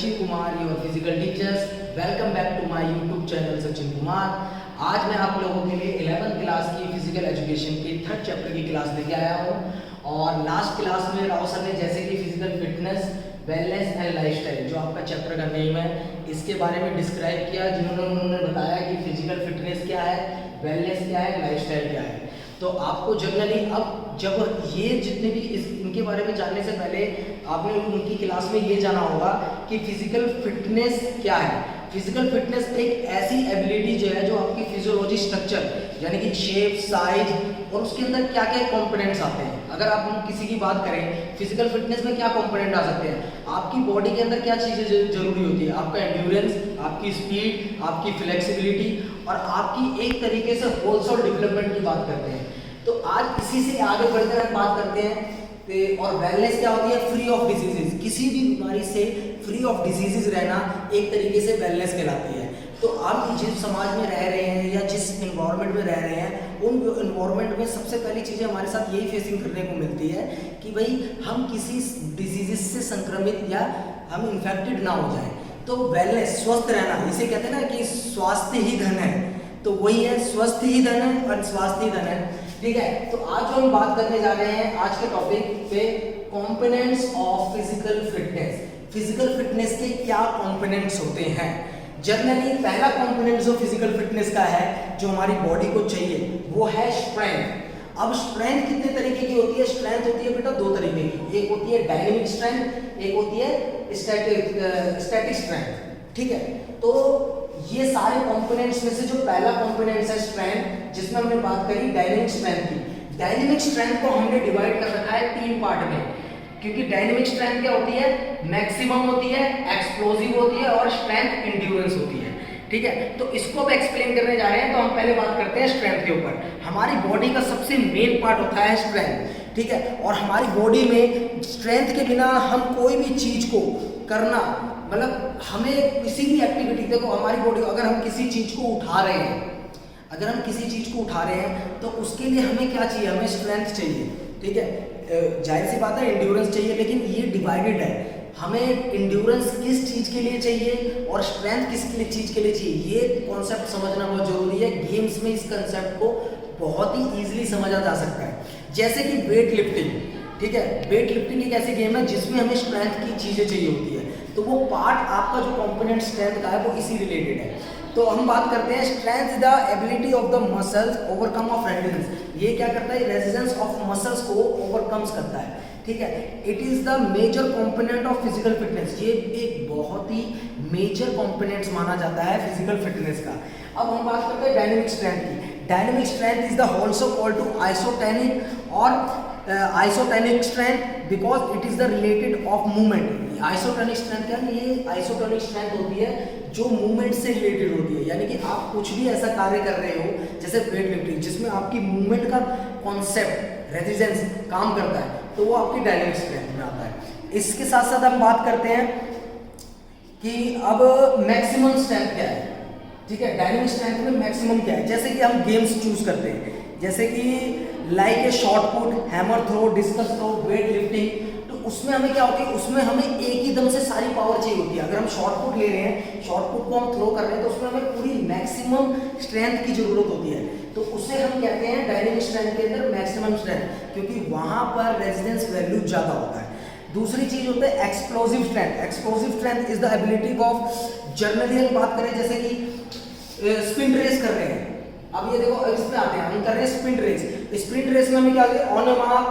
Sachin Kumar, your physical teachers. Welcome back to my YouTube channel Sachin Kumar. आज मैं आप लोगों के लिए 11th क्लास की फिजिकल एजुकेशन के 3rd चैप्टर की क्लास लेके आया हूँ। और लास्ट क्लास में राव सर ने जैसे कि physical fitness, wellness and lifestyle, जो आपका चैप्टर का नेम है, इसके बारे में डिस्क्राइब किया, जिन्होंने उन्होंने बताया कि फिजिकल फिटनेस क्या है, वेलनेस क्या है, लाइफस्टाइल क्या है। तो आपको जनरली अब जब ये जितने भी इनके बारे में जानने से पहले आपने उनकी क्लास में ये जाना होगा कि फिजिकल फिटनेस क्या है। फिजिकल फिटनेस एक ऐसी एबिलिटी जो है जो आपकी फिजियोलॉजी स्ट्रक्चर यानी कि शेप, साइज और उसके अंदर क्या क्या कंपोनेंट्स आते हैं। अगर आप किसी की बात करें फिजिकल फिटनेस में क्या कंपोनेंट आ सकते हैं, आपकी बॉडी के अंदर क्या चीज़ें जरूरी होती है, आपका एंड्योरेंस, आपकी स्पीड, आपकी फ्लेक्सिबिलिटी और आपकी एक तरीके से होल्सोल डेवलपमेंट की बात करते हैं। तो आज इसी से आगे बढ़कर हम बात करते हैं। और वेलनेस क्या होती है, फ्री ऑफ डिजीजेज, किसी भी बीमारी से फ्री ऑफ डिजीजेज रहना एक तरीके से वेलनेस कहलाती है। तो हम जिस समाज में रह रहे हैं या जिस इन्वायरमेंट में रह रहे हैं, उन इन्वायरमेंट में सबसे पहली चीज़ें हमारे साथ यही फेसिंग करने को मिलती है कि भाई हम किसी डिजीजेज से संक्रमित या हम इन्फेक्टेड ना हो जाए। तो वेलनेस, स्वस्थ रहना, इसे कहते हैं ना कि स्वास्थ्य ही धन है, तो वही है, स्वस्थ ही धन है और स्वास्थ्य ही धन है। ठीक है, तो आज जो हम बात करने जा रहे हैं आज के टॉपिक पे, components of physical fitness. Physical fitness के क्या कंपोनेंट्स होते हैं। जनरली पहला कंपोनेंट जो फिजिकल फिटनेस का है, जो हमारी बॉडी को चाहिए, वो है स्ट्रेंथ। अब स्ट्रेंथ कितने तरीके की होती है? स्ट्रेंथ होती है बेटा दो तरीके की, एक होती है डायनेमिक स्ट्रेंथ, एक होती है स्टैटिक स्ट्रेंथ। ठीक है, तो ये सारे कंपोनेंट्स में से जो पहला कंपोनेंट है स्ट्रेंथ, जिसमें हमने बात करी डायनेमिक स्ट्रेंथ की। डायनेमिक स्ट्रेंथ को हमने डिवाइड कर रखा है 3 पार्ट में, क्योंकि डायनेमिक स्ट्रेंथ क्या होती है, मैक्सिमम होती है, एक्सप्लोसिव होती है और स्ट्रेंथ एंड्योरेंस होती है। ठीक है, तो इसको अब एक्सप्लेन करने जा रहे हैं। तो हम पहले बात करते हैं स्ट्रेंथ के ऊपर। हमारी बॉडी का सबसे मेन पार्ट होता है स्ट्रेंथ। ठीक है, और हमारी बॉडी में स्ट्रेंथ के बिना हम कोई भी चीज को करना, मतलब हमें किसी भी एक्टिविटी, देखो हमारी बॉडी, अगर हम किसी चीज को उठा रहे हैं, अगर हम किसी चीज को उठा रहे हैं तो उसके लिए हमें क्या चाहिए, हमें स्ट्रेंथ चाहिए। ठीक है, जाहिर सी बात है एंड्योरेंस चाहिए, लेकिन ये डिवाइडेड है। हमें एंड्योरेंस किस चीज के लिए चाहिए और स्ट्रेंथ किस चीज के लिए चाहिए, ये कॉन्सेप्ट समझना बहुत जरूरी है। गेम्स में इस कंसेप्ट को बहुत ही इजीली समझा जा सकता है। जैसे कि वेट लिफ्टिंग। ठीक है, वेट लिफ्टिंग एक ऐसी गेम है जिसमें हमें स्ट्रेंथ की चीजें चाहिए होती है, तो वो पार्ट आपका जो कंपोनेंट स्ट्रेंथ का है वो इसी रिलेटेड है। तो हम बात करते हैं strength the ability of the muscles overcome of resistance. ये क्या करता है, रेजिस्टेंस ऑफ मसल्स को ओवरकम्स करता है। ठीक है, it is the major component of physical fitness. ये एक बहुत ही मेजर कंपोनेंट्स माना जाता है फिजिकल फिटनेस का। अब हम बात करते हैं डायनेमिक स्ट्रेंथ की। Dynamic strength is the also called to isotonic और isotonic strength because it is the related of movement. Isotonic strength क्या है, ये आइसोटोनिक स्ट्रेंथ होती है जो मूवमेंट से रिलेटेड होती है। यानी कि आप कुछ भी ऐसा कार्य कर रहे हो जैसे वेट लिफ्टिंग, जिसमें आपकी मूवमेंट का कॉन्सेप्ट रेजिस्टेंस काम करता है, तो वो आपकी डायनेमिक स्ट्रेंथ में आता है। इसके साथ साथ हम बात करते हैं कि अब मैक्सिमम स्ट्रेंथ क्या है। ठीक है, डायनेमिक स्ट्रेंथ में मैक्सिमम क्या है, जैसे कि हम गेम्स चूज करते हैं, जैसे कि like a shot put, hammer throw, discus throw, weight lifting. तो उसमें हमें क्या होती है, उसमें हमें एक ही दम से सारी पावर चाहिए होती है। अगर हम शॉट पुट ले रहे हैं, शॉट पुट को हम थ्रो कर रहे हैं, तो उसमें हमें पूरी मैक्सिमम स्ट्रेंथ की जरूरत होती है। तो उसे हम कहते हैं डायनेमिक स्ट्रेंथ के अंदर मैक्सिमम स्ट्रेंथ, क्योंकि वहां पर रेजिस्टेंस वैल्यू ज्यादा होता है। दूसरी चीज होता है explosive strength. Explosive strength is the ability of, generally हम बात करें जैसे कि स्प्रिंट रेस कर रहे हैं। अब ये देखो, इसमें आते हैं, हम कर रहे हैं स्प्रिंट रेस। स्प्रिंट रेस में हमें क्या होता है, on a mark,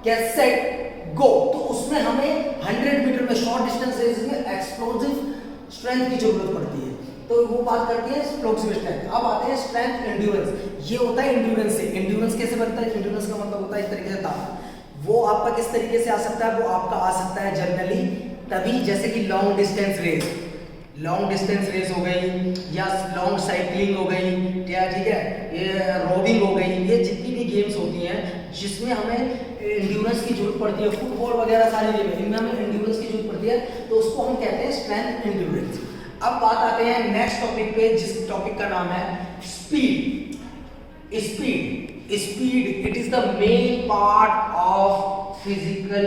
get set, go. तो उसमें हमें 100 मीटर में, शॉर्ट डिस्टेंस रेस में एक्सप्लोसिव स्ट्रेंथ की जरूरत पड़ती है। तो वो बात करती है एक्सप्लोसिव स्ट्रेंथ। अब आते हैं स्ट्रेंथ एंड्योरेंस। ये होता है एंड्योरेंस से। एंड्योरेंस कैसे बनता है, एंड्योरेंस का मतलब होता है इस तरीके से ताकत। वो आपका किस तरीके से आ सकता है, वो आपका आ सकता है जनरली तभी, जैसे कि long distance race, long distance race हो गई या लॉन्ग साइकिलिंग हो गई, या ठीक है ये रोविंग हो गई। ये जितनी भी गेम्स होती हैं जिसमें हमें एंड्योरेंस की जरूरत पड़ती है, फुटबॉल वगैरह सारी गेम इनमें हमें एंड्योरेंस की जरूरत पड़ती है, तो उसको हम कहते हैं स्ट्रेंथ एंड्योरेंस। अब बात आते हैं नेक्स्ट टॉपिक पे, जिस टॉपिक का नाम है speed. Speed it is the main part of physical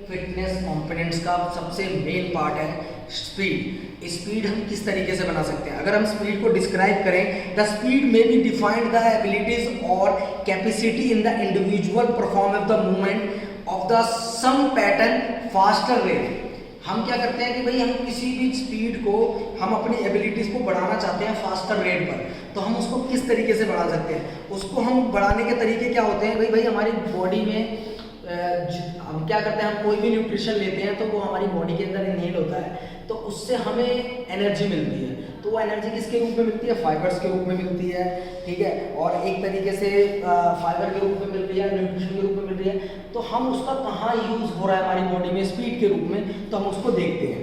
fitness components का सबसे मेन पार्ट है स्पीड हम किस तरीके से बना सकते हैं? अगर हम स्पीड को डिस्क्राइब करें, the speed may be defined the abilities और capacity in the individual perform of the movement of the some pattern faster rate. हम क्या करते हैं कि भाई हम किसी भी स्पीड को, हम अपनी एबिलिटीज को बढ़ाना चाहते हैं फास्टर रेट पर, तो हम उसको किस तरीके से बढ़ा सकते हैं? उसको हम बढ़ाने के तरीके क्या होते हैं? भाई हमारी बॉडी में हम क्या करते हैं, हम कोई भी न्यूट्रिशन लेते हैं तो वो हमारी बॉडी के अंदर इनहेल होता है, तो उससे हमें एनर्जी मिलती है। तो वो एनर्जी किसके रूप में मिलती है? फाइबर्स के रूप में मिलती है, ठीक है। और एक तरीके से फाइबर के रूप में मिल रही है, न्यूट्रिशन के रूप में मिल रही है। तो हम उसका कहाँ यूज हो रहा है हमारी बॉडी में स्पीड के रूप में, तो हम उसको देखते हैं।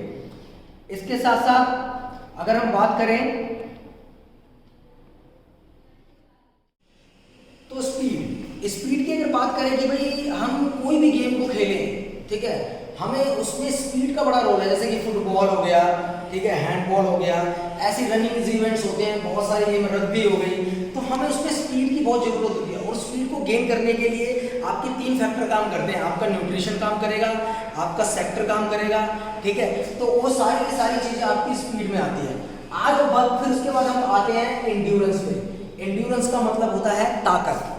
इसके साथ साथ अगर हम बात करें तो स्पीड की अगर बात करें कि भाई हम कोई भी गेम को खेलें, ठीक है, हमें उसमें स्पीड का बड़ा रोल है। जैसे कि फुटबॉल हो गया, ठीक है, हैंडबॉल हो गया, ऐसे रनिंग इवेंट्स होते हैं, बहुत सारी गेम, रग्बी हो गई, तो हमें उसमें स्पीड की बहुत जरूरत होती है। और स्पीड को गेन करने के लिए आपके 3 फैक्टर काम करते हैं। आपका न्यूट्रिशन काम करेगा, आपका सेक्टर काम करेगा, ठीक है, तो वो सारी की सारी चीजें आपकी स्पीड में आती है। आज बात, फिर उसके बाद हम आते हैं एंड्योरेंस पे। एंड्योरेंस का मतलब होता है ताकत।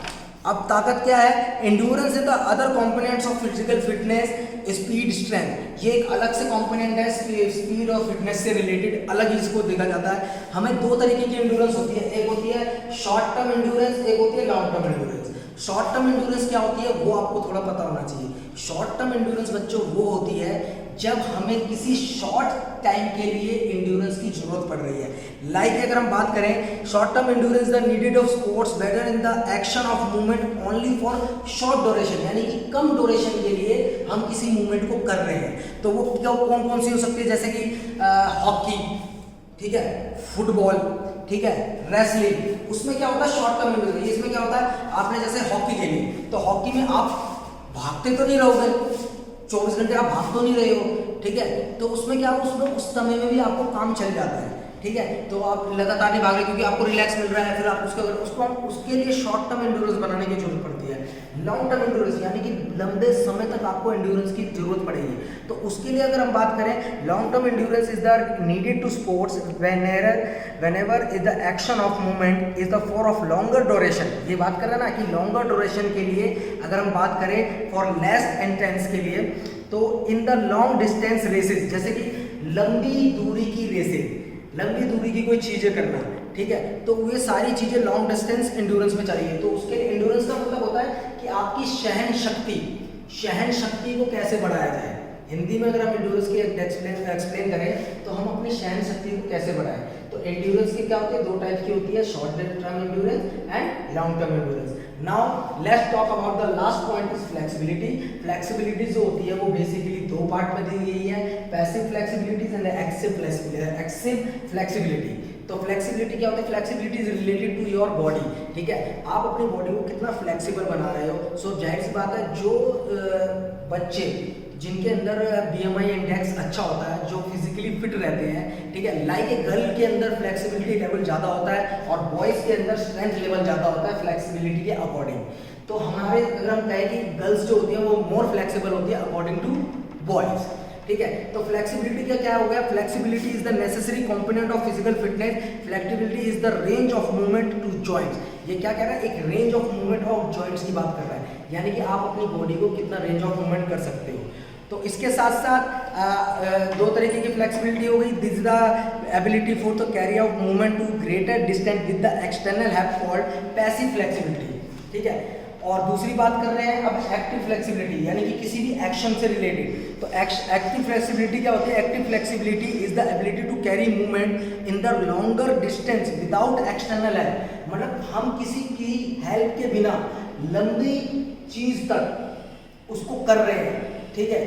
अब ताकत क्या है? Endurance is the other components of physical fitness, speed, strength. ये एक अलग से कंपोनेंट है, स्पीड और फिटनेस से रिलेटेड अलग ही इसको देखा जाता है। हमें 2 तरीके की एंड्योरेंस होती है, एक होती है शॉर्ट टर्म एंड्योरेंस, एक होती है long term endurance. Short term endurance क्या होती है वो आपको थोड़ा पता होना चाहिए। शॉर्ट टर्म एंड्योरेंस बच्चों वो होती है जब हमें किसी शॉर्ट टाइम के लिए एंड्योरेंस की जरूरत पड़ रही है। लाइक अगर हम बात करें, short term endurance the needed of sports whether in the action of movement only for short duration, यानी कि कम ड्यूरेशन के लिए हम किसी मूवमेंट को कर रहे हैं। तो वो कौन कौन सी हो सकती है? जैसे कि हॉकी, ठीक है, फुटबॉल, ठीक है, रेसलिंग। उसमें क्या होता है? Short term endurance. इसमें क्या होता है? आपने जैसे हॉकी खेली, तो हॉकी में आप भागते तो नहीं रहोगे 24 घंटे, आप भाग तो नहीं रहे हो, ठीक है, तो उसमें क्या, उसमें उस समय में भी आपको काम चल जाता है, ठीक है। तो आप लगातार नहीं भाग रहे क्योंकि आपको रिलैक्स मिल रहा है, फिर आप उसके लिए शॉर्ट टर्म एंड्योरेंस बनाने की जरूरत पड़ती है। लॉन्ग टर्म एंड्योरेंस यानी कि लंबे समय तक आपको एंड्योरेंस की जरूरत पड़ेगी। तो उसके लिए अगर हम बात करें, long term endurance is the needed to sports whenever is the action of movement is the for of longer duration. ये बात कर रहे हैं ना कि लॉन्गर ड्यूरेशन के लिए अगर हम बात करें फॉर लेस इंटेंस के लिए, तो in the long distance races, जैसे कि लंबी दूरी की रेसेस, लंबी दूरी की कोई चीजें करना, ठीक है, तो ये सारी चीजें लॉन्ग डिस्टेंस एंड्योरेंस में चाहिए। तो उसके लिए एंड्योरेंस का मतलब होता है कि आपकी सहन शक्ति को कैसे बढ़ाया जाए। हिंदी में अगर हम एंड्योरेंस की एक्सप्लेन करें तो हम अपनी सहन शक्ति को कैसे बढ़ाएं। तो एंड्योरेंस की क्या होती है? 2 टाइप की होती है, short term endurance and long term endurance. Now let's talk about the last point is flexibility. Flexibility जो होती है वो बेसिकली 2 पार्ट में दी गई है, passive flexibility and active flexibility. तो फ्लेक्सिबिलिटी क्या होती है? Flexibility is related to your body, ठीक है, आप अपनी बॉडी को कितना फ्लेक्सिबल बना रहे हो। सो जाहिर सी बात है, जो बच्चे जिनके अंदर BMI इंडेक्स अच्छा होता है, जो फिजिकली फिट रहते हैं, ठीक है, लाइक ए गर्ल के अंदर फ्लेक्सिबिलिटी लेवल ज़्यादा होता है और बॉयज़ के अंदर स्ट्रेंथ लेवल ज़्यादा होता है फ्लेक्सिबिलिटी के अकॉर्डिंग। तो हमारे अगर हम कहें कि गर्ल्स जो होती हैं वो मोर फ्लेक्सिबल होती है अकॉर्डिंग टू बॉयज़, ठीक है। तो फ्लेक्सिबिलिटी का क्या हो गया? Flexibility is the necessary component of physical fitness. Flexibility is the range of movement to joints. ये क्या कह रहा है? एक range of movement of joints की बात कर रहा है, यानी कि आप अपनी बॉडी को कितना रेंज ऑफ मूवमेंट कर सकते हो। तो इसके साथ साथ 2 तरीके की फ्लेक्सिबिलिटी हो गई। This is the ability for the carry out movement to greater distance with the external help called passive flexibility, ठीक है। और दूसरी बात कर रहे हैं अब एक्टिव फ्लेक्सिबिलिटी, यानी कि किसी भी एक्शन से रिलेटेड। तो एक्टिव फ्लेक्सिबिलिटी क्या होती है? Active flexibility is the ability to carry movement in the longer distance without external help. मतलब हम किसी की हेल्प के बिना लंबी चीज तक उसको कर रहे हैं, ठीक है,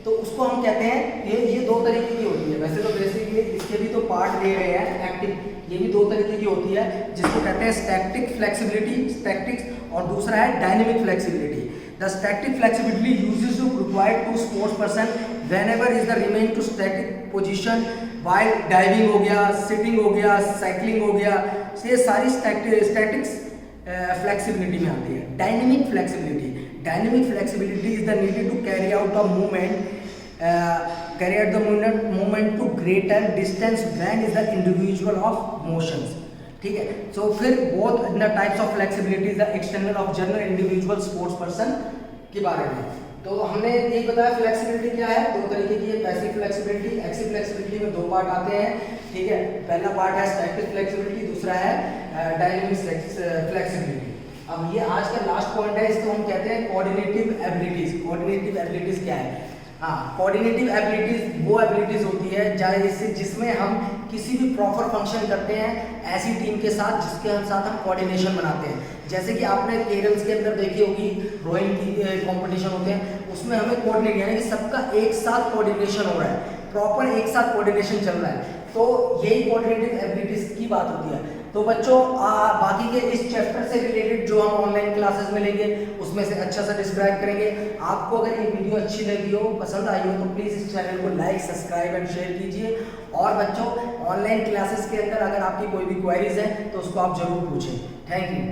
तो उसको हम कहते हैं, ये 2 तरीके की होती है। वैसे तो बेसिकली इसके भी तो पार्ट दे रहे हैं एक्टिव, ये भी 2 तरीके की होती है, जिसको कहते हैं स्टैटिक फ्लेक्सिबिलिटी, स्टैटिक्स, और दूसरा है dynamic flexibility. The static flexibility uses to required to sports person whenever is the remain to static position while diving हो गया, सिटिंग हो गया, साइकिलिंग हो गया, ये सारी स्टैटिक्स फ्लेक्सिबिलिटी में आती है। Dynamic flexibility is the needed to carry out the movement carry out the movement to greater distance when is the individual of motions. ठीक है, सो फिर both in the types of flexibility the external of general individual sports person के बारे में। तो हमने ये बताया फ्लेक्सिबिलिटी क्या है, दो तरीके की है, पैसिव फ्लेक्सिबिलिटी, एक्टिव फ्लेक्सिबिलिटी में दो पार्ट आते हैं। ठीक है, पहला पार्ट है स्टैटिक फ्लेक्सिबिलिटी, दूसरा है डायनामिक फ्लेक्सिबिलिटी। अब ये आज का लास्ट पॉइंट है, इसको हम कहते हैं कोऑर्डिनेटिव एबिलिटीज। कोऑर्डिनेटिव एबिलिटीज क्या है? हाँ, कोऑर्डिनेटिव एबिलिटीज वो एबिलिटीज होती है जिसमें हम किसी भी प्रॉपर फंक्शन करते हैं ऐसी टीम के साथ जिसके साथ हम कोऑर्डिनेशन बनाते हैं। जैसे कि आपने केरल्स के अंदर देखी होगी रोइंग की कंपटीशन होते हैं, उसमें हमें कोऑर्डिनेट यानी कि सबका एक साथ कोऑर्डिनेशन हो रहा है, प्रॉपर एक साथ कोऑर्डिनेशन चल रहा है, तो यही कोऑर्डिनेटिव एबिलिटीज की बात होती है। तो बच्चों बाकी के इस चैप्टर से रिलेटेड जो हम ऑनलाइन क्लासेस में लेंगे उसमें से अच्छा सा डिस्क्राइब करेंगे। आपको अगर ये वीडियो अच्छी लगी हो, पसंद आई हो, तो प्लीज़ इस चैनल को लाइक, सब्सक्राइब एंड शेयर कीजिए। और बच्चों ऑनलाइन क्लासेस के अंदर अगर आपकी कोई भी क्वेरीज है तो उसको आप जरूर पूछें। Thank you.